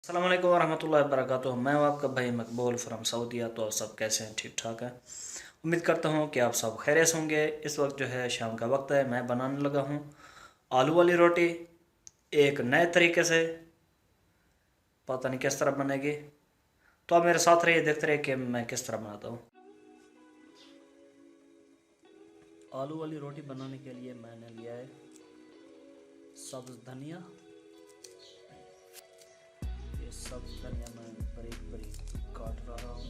अस्सलाम वालेकुम रहमतुल्लाहि व बरकातुहू। मैं हूं आपका भाई मकबूल फ्रॉम सऊदीया। तो आप सब कैसे हैं? ठीक ठाक है। उम्मीद करता हूं कि आप सब खैरियत होंगे। इस वक्त जो है शाम का वक्त है, मैं बनाने लगा हूं आलू वाली रोटी एक नए तरीके से। पता नहीं किस तरह बनेगी, तो आप मेरे साथ रहिए, देखते रहिए कि मैं किस तरह बनाता हूँ। आलू वाली रोटी बनाने के लिए मैंने लिया है सब्ज़ धनिया। ये सब्ज़ धनिया मैं बारीक बारीक काट रहा हूँ।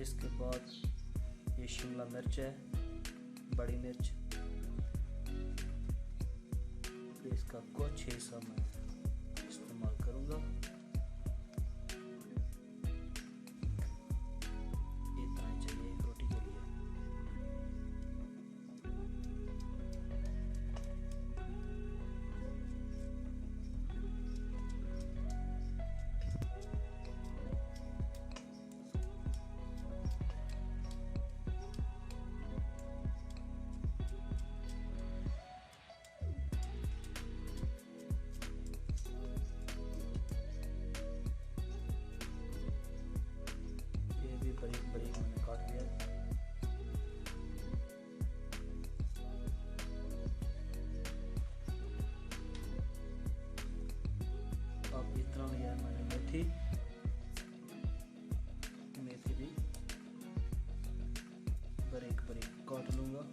इसके बाद ये शिमला मिर्च है, बड़ी मिर्च, इसका कुछ हिस्सा मैं इस्तेमाल करूँगा। इतना ही चाहिए एक रोटी के लिए। ये भी बारीक बारीक मैंने काट लिया है। अब इतना लिया है मैंने मेथी, मेथी भी बारीक बारीक काट लूँगा।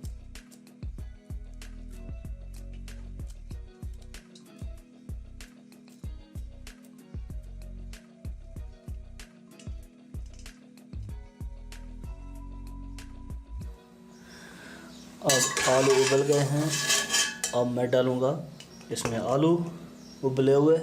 अब आलू उबल गए हैं, अब मैं डालूँगा इसमें आलू उबले हुए।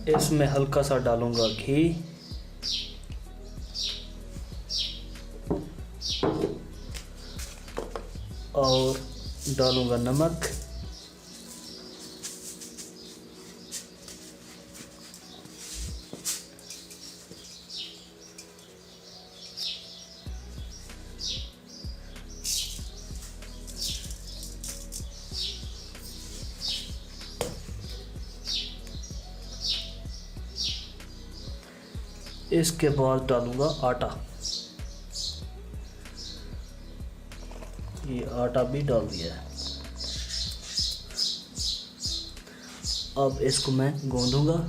इसमें हल्का सा डालूँगा घी, और डालूँगा नमक। इसके बाद डालूँगा आटा। ये आटा भी डाल दिया है। अब इसको मैं गूंदूंगा।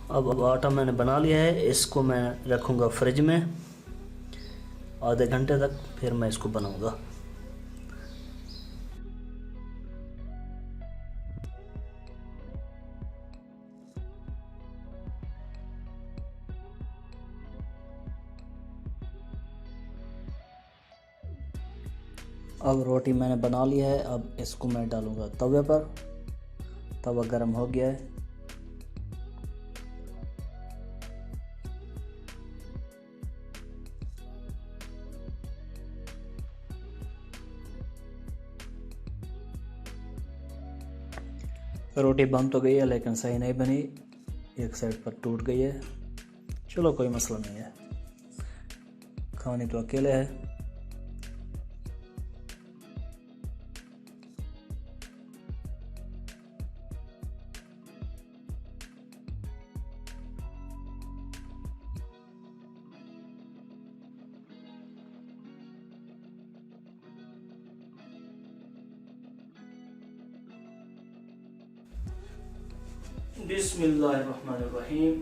अब आटा मैंने बना लिया है, इसको मैं रखूँगा फ्रिज में आधे घंटे तक, फिर मैं इसको बनाऊँगा। अब रोटी मैंने बना लिया है, अब इसको मैं डालूँगा तवे पर। तवा गर्म हो गया है। रोटी बन तो गई है लेकिन सही नहीं बनी, एक साइड पर टूट गई है। चलो कोई मसला नहीं है, खाने तो अकेले है। बिस्मिल्लाहिर्रहमानिर्रहीम।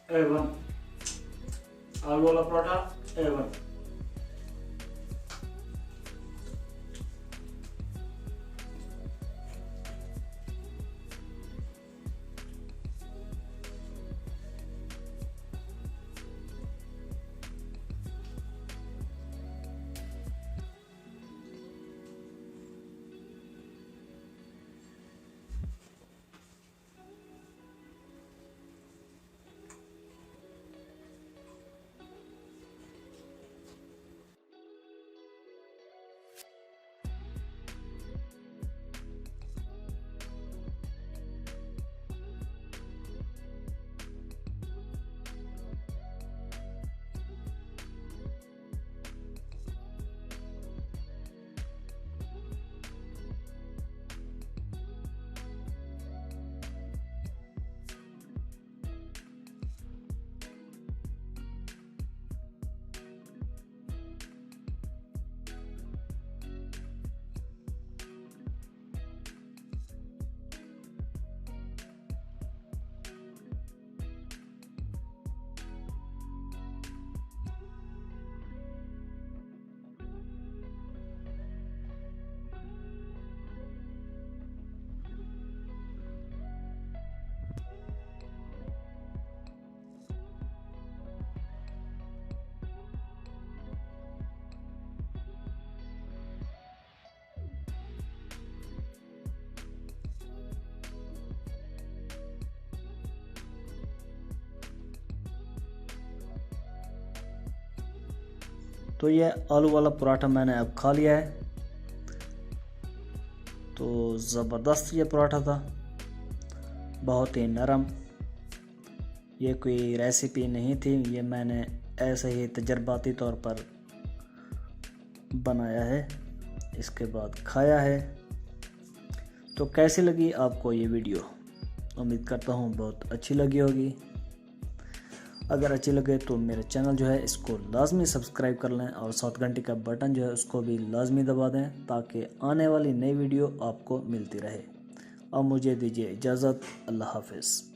A1। आलू वाला पराठा A1। तो ये आलू वाला पराठा मैंने अब खा लिया है। तो ज़बरदस्त ये पराठा था, बहुत ही नरम। ये कोई रेसिपी नहीं थी, ये मैंने ऐसे ही तजर्बाती तौर पर बनाया है, इसके बाद खाया है। तो कैसी लगी आपको ये वीडियो? उम्मीद करता हूँ बहुत अच्छी लगी होगी। अगर अच्छी लगे तो मेरे चैनल जो है इसको लाजमी सब्सक्राइब कर लें और साथ घंटी का बटन जो है उसको भी लाजमी दबा दें, ताकि आने वाली नई वीडियो आपको मिलती रहे। अब मुझे दीजिए इजाज़त। अल्लाह हाफ़िज़।